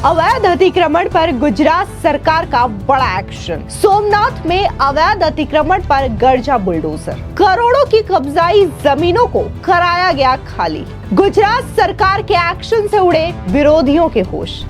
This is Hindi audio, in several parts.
अवैध अतिक्रमण पर गुजरात सरकार का बड़ा एक्शन। सोमनाथ में अवैध अतिक्रमण पर गर्जा बुलडोजर, करोड़ों की कब्जाई जमीनों को कराया गया खाली। गुजरात सरकार के एक्शन से उड़े विरोधियों के होश।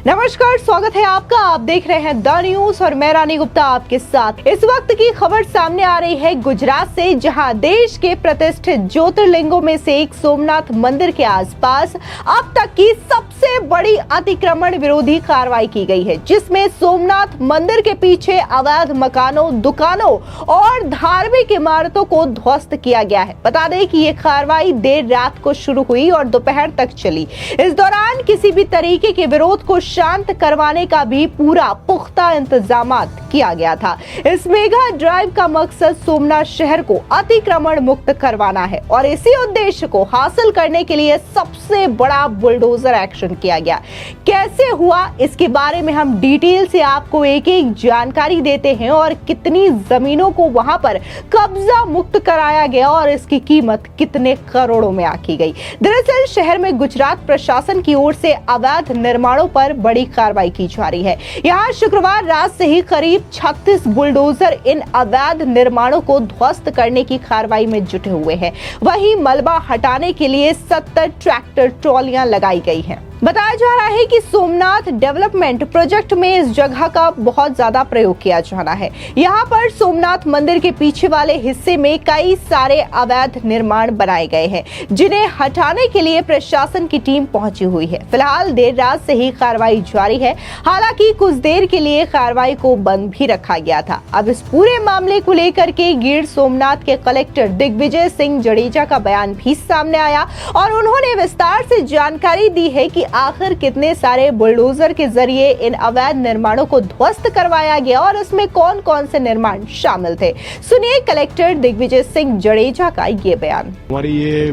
नमस्कार, स्वागत है आपका। आप देख रहे हैं द न्यूज और मैं रानी गुप्ता आपके साथ। इस वक्त की खबर सामने आ रही है गुजरात से, जहां देश के प्रतिष्ठित ज्योतिर्लिंगों में से एक सोमनाथ मंदिर के आसपास अब तक की सबसे बड़ी अतिक्रमण विरोधी कार्रवाई की गई है, जिसमें सोमनाथ मंदिर के पीछे अवैध मकानों, दुकानों और धार्मिक इमारतों को ध्वस्त किया गया है। बता दें कि ये कार्रवाई देर रात को शुरू हुई और दोपहर तक चली। इस दौरान किसी भी तरीके के विरोध को शांत करवाने का भी पूरा पुख्ता इंतजामात किया गया था। इस मेगा ड्राइव का मकसद सोमनाथ शहर को अतिक्रमण मुक्त करवाना है और इसी उद्देश्य को हासिल करने के लिए सबसे बड़ा बुलडोजर एक्शन किया गया। कैसे हुआ, इसके बारे में हम डिटेल से आपको एक एक जानकारी देते हैं और कितनी जमीनों को वहां पर कब्जा मुक्त कराया गया और इसकी कीमत कितने करोड़ों में आकी गई। दरअसल शहर में गुजरात प्रशासन की ओर से अवैध निर्माणों पर बड़ी कार्रवाई की जा रही है। यहाँ शुक्रवार रात से ही करीब 36 बुलडोजर इन अवैध निर्माणों को ध्वस्त करने की कार्रवाई में जुटे हुए हैं। वहीं मलबा हटाने के लिए 70 ट्रैक्टर ट्रॉलियां लगाई गई हैं। बताया जा रहा है कि सोमनाथ डेवलपमेंट प्रोजेक्ट में इस जगह का बहुत ज्यादा प्रयोग किया जाना है। यहाँ पर सोमनाथ मंदिर के पीछे वाले हिस्से में कई सारे अवैध निर्माण बनाए गए हैं, जिन्हें हटाने के लिए प्रशासन की टीम पहुंची हुई है। फिलहाल देर रात से ही कार्रवाई जारी है। हालांकि कुछ देर के लिए कार्रवाई को बंद भी रखा गया था। अब इस पूरे मामले को लेकर के गिर सोमनाथ के कलेक्टर दिग्विजय सिंह जडेजा का बयान भी सामने आया और उन्होंने विस्तार से जानकारी दी है कि आखिर कितने सारे बुलडोजर के जरिए इन अवैध निर्माणों को ध्वस्त करवाया गया और इसमें कौन कौन से निर्माण शामिल थे। सुनिए कलेक्टर दिग्विजय सिंह जडेजा का ये बयान। हमारी ये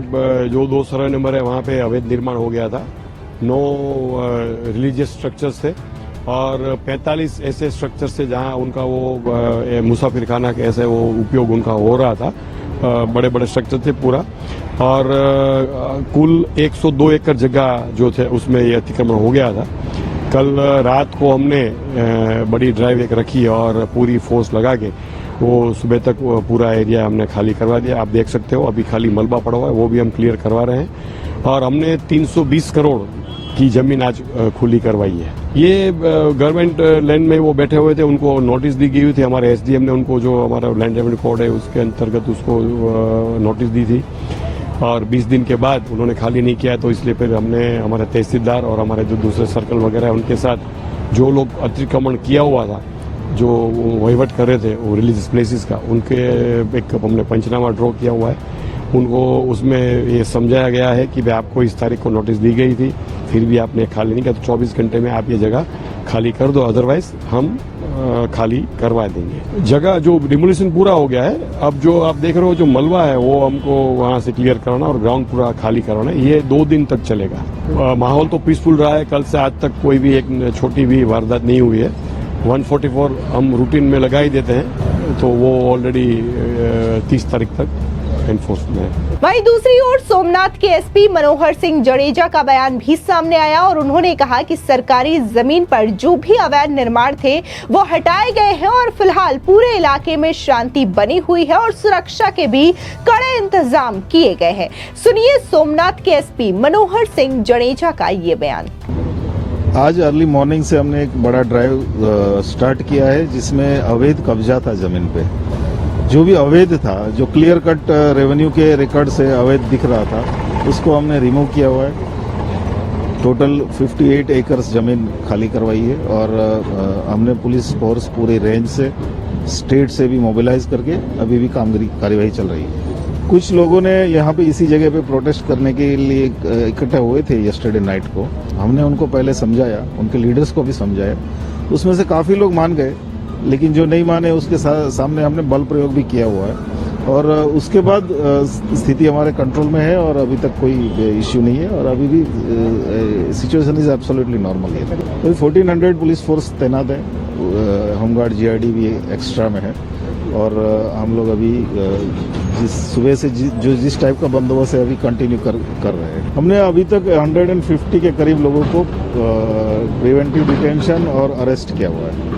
जो 2 सर्वे नंबर है वहाँ पे अवैध निर्माण हो गया था। 9 रिलीजियस स्ट्रक्चर्स थे और 45 ऐसे स्ट्रक्चर से जहाँ उनका वो मुसाफिर खाना के ऐसे वो उपयोग उनका हो रहा था। बड़े बड़े स्ट्रक्चर थे पूरा और कुल 102 एकड़ जगह जो थे उसमें ये अतिक्रमण हो गया था। कल रात को हमने बड़ी ड्राइव एक रखी और पूरी फोर्स लगा के वो सुबह तक पूरा एरिया हमने खाली करवा दिया। आप देख सकते हो अभी खाली मलबा पड़ा हुआ है, वो भी हम क्लियर करवा रहे हैं और हमने 320 करोड़ की जमीन आज खुली करवाई है। ये गवर्नमेंट लैंड में वो बैठे हुए थे, उनको नोटिस दी गई हुई थी। हमारे एसडीएम ने उनको, जो हमारा लैंड रेवेन्यू कोड है उसके अंतर्गत उसको नोटिस दी थी और 20 दिन के बाद उन्होंने खाली नहीं किया, तो इसलिए फिर हमने हमारे तहसीलदार और हमारे जो दूसरे सर्कल वगैरह उनके साथ जो लोग अतिक्रमण किया हुआ था, जो वहीवट कर रहे थे वो रिलीजियस प्लेसेस का, उनके एक हमने पंचनामा ड्रॉ किया हुआ है। उनको उसमें ये समझाया गया है कि भाई आपको इस तारीख को नोटिस दी गई थी, फिर भी आपने खाली नहीं किया, तो 24 घंटे में आप ये जगह खाली कर दो, अदरवाइज हम खाली करवा देंगे। जगह जो डिमोलिशन पूरा हो गया है, अब जो आप देख रहे हो जो मलबा है वो हमको वहां से क्लियर कराना और ग्राउंड पूरा खाली कराना है। ये 2 दिन तक चलेगा। माहौल तो पीसफुल रहा है, कल से आज तक कोई भी एक छोटी भी वारदात नहीं हुई है। 144 हम रूटीन में लगा ही देते हैं, तो वो ऑलरेडी 30 तारीख तक एनफोर्समेंट है। वहीं दूसरी ओर सोमनाथ के एसपी मनोहर सिंह जडेजा का बयान भी सामने आया और उन्होंने कहा कि सरकारी जमीन पर जो भी अवैध निर्माण थे वो हटाए गए हैं और फिलहाल पूरे इलाके में शांति बनी हुई है और सुरक्षा के भी कड़े इंतजाम किए गए हैं। सुनिए सोमनाथ के एसपी मनोहर सिंह जडेजा का ये बयान। आज अर्ली मॉर्निंग से हमने एक बड़ा ड्राइव स्टार्ट किया है, जिसमें अवैध कब्जा था जमीन पे। जो भी अवैध था, जो क्लियर कट रेवेन्यू के रिकॉर्ड से अवैध दिख रहा था, उसको हमने रिमूव किया हुआ है। टोटल 58 एकर्स जमीन खाली करवाई है और हमने पुलिस फोर्स पूरी रेंज से, स्टेट से भी मोबिलाइज करके अभी भी कार्यवाही चल रही है। कुछ लोगों ने यहाँ पे इसी जगह पे प्रोटेस्ट करने के लिए इकट्ठा हुए थे यस्टरडे नाइट को। हमने उनको पहले समझाया, उनके लीडर्स को भी समझाया, उसमें से काफ़ी लोग मान गए, लेकिन जो नहीं माने उसके सामने हमने बल प्रयोग भी किया हुआ है और उसके बाद स्थिति हमारे कंट्रोल में है और अभी तक कोई इश्यू नहीं है और अभी भी सिचुएशन इज एब्सोल्युटली नॉर्मल है। तो 1400 पुलिस फोर्स तैनात है, होमगार्ड जीआरडी भी एक्स्ट्रा में है और हम लोग अभी जिस सुबह से जिस टाइप का बंदोबस्त है अभी कंटिन्यू कर रहे हैं। हमने अभी तक 150 के करीब लोगों को प्रिवेंटिव डिटेंशन और अरेस्ट किया हुआ है।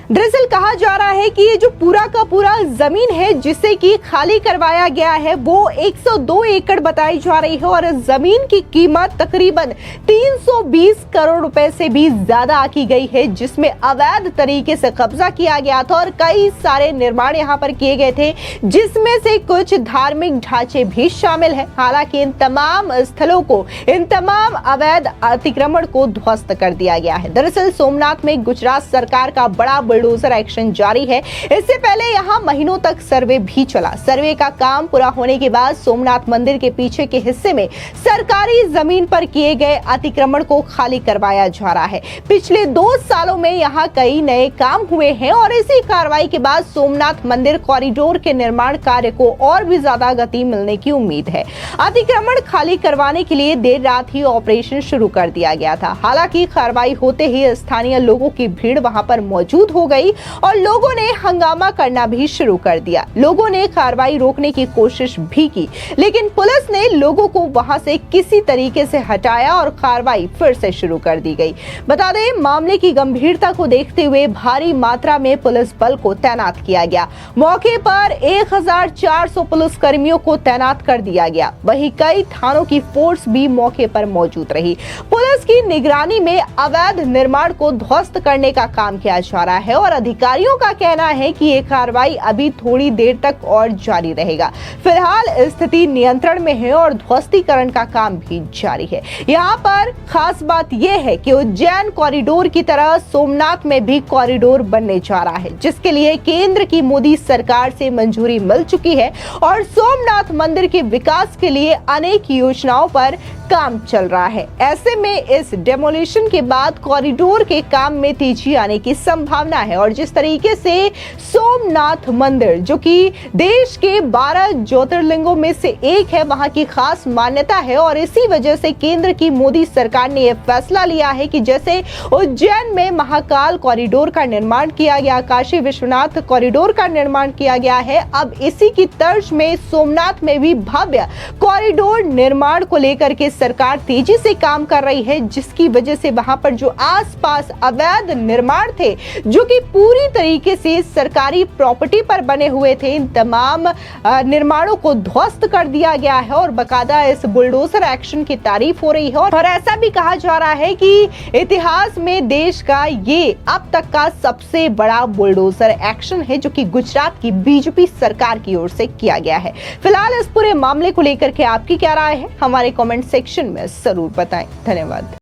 दरअसल कहा जा रहा है कि ये जो पूरा का पूरा जमीन है जिसे कि खाली करवाया गया है वो 102 एकड़ बताई जा रही है और इस जमीन की कीमत तकरीबन 320 करोड़ रुपए से भी ज्यादा आकी गई है, जिसमें अवैध तरीके से कब्जा किया गया था और कई सारे निर्माण यहाँ पर किए गए थे, जिसमें से कुछ धार्मिक ढांचे भी शामिल है। हालांकि इन तमाम स्थलों को, इन तमाम अवैध अतिक्रमण को ध्वस्त कर दिया गया है। दरअसल सोमनाथ में गुजरात सरकार का बड़ा बुलडोजर एक्शन जारी है। इससे पहले यहां महीनों तक सर्वे भी चला। सर्वे का काम पूरा होने के बाद सोमनाथ मंदिर के पीछे के हिस्से में सरकारी जमीन पर किए गए अतिक्रमण को खाली करवाया जा रहा है। पिछले 2 सालों में यहां कई नए काम हुए हैं और इसी कार्रवाई के बाद सोमनाथ मंदिर कॉरिडोर के निर्माण कार्य को और भी ज्यादा गति मिलने की उम्मीद है। अतिक्रमण खाली करवाने के लिए देर रात ही ऑपरेशन शुरू कर दिया गया था। हालांकि कार्रवाई होते ही स्थानीय लोगों की भीड़ वहां पर मौजूद हो गई और लोगों ने हंगामा करना भी शुरू कर दिया। लोगों ने कार्रवाई रोकने की कोशिश भी की, लेकिन पुलिस ने लोगों को वहां से किसी तरीके से हटाया और कार्रवाई फिर से शुरू कर दी गई। बता दें, मामले की गंभीरता को देखते हुए भारी मात्रा में पुलिस बल को तैनात किया गया। मौके पर 1400 पुलिस कर्मियों को तैनात कर दिया गया। वहीं कई थानों की फोर्स भी मौके पर मौजूद रही। पुलिस की निगरानी में अवैध निर्माण को ध्वस्त करने का काम किया जा रहा है और अधिकारियों का कहना है कि ये कार्रवाई अभी थोड़ी देर तक और जारी रहेगा। फिलहाल स्थिति नियंत्रण में है और ध्वस्तीकरण का काम भी जारी है। यहाँ पर खास बात यह है कि उज्जैन कॉरिडोर की तरह सोमनाथ में भी कॉरिडोर बनने जा रहा है, जिसके लिए केंद्र की मोदी सरकार से मंजूरी मिल चुकी है और सोमनाथ मंदिर के विकास के लिए अनेक योजनाओं पर काम चल रहा है। ऐसे में इस डेमोलिशन के बाद कॉरिडोर के काम में तेजी आने की संभावना है और जिस तरीके से सोमनाथ मंदिर, जो कि देश के 12 ज्योतिर्लिंगों में से एक है, वहां की खास मान्यता है और इसी वजह से केंद्र की मोदी सरकार ने यह फैसला लिया है कि जैसे उज्जैन में महाकाल कॉरिडोर का निर्माण किया गया, काशी विश्वनाथ कॉरिडोर का निर्माण किया गया है, अब इसी की तर्ज में सोमनाथ में भी भव्य कॉरिडोर निर्माण को लेकर के सरकार तेजी से काम कर रही है, जिसकी वजह से वहां पर जो आसपास अवैध निर्माण थे, जो कि पूरी तरीके से सरकारी प्रॉपर्टी पर बने हुए थे, इन तमाम निर्माणों को ध्वस्त कर दिया गया है और बकायदा इस बुलडोजर एक्शन की तारीफ हो रही है और ऐसा भी कहा जा रहा है कि इतिहास में देश का ये अब तक का सबसे बड़ा बुलडोजर एक्शन है, जो कि गुजरात की बीजेपी सरकार की ओर से किया गया है। फिलहाल इस पूरे मामले को लेकर के आपकी क्या राय है, हमारे कमेंट सेक्शन में जरूर बताएं। धन्यवाद।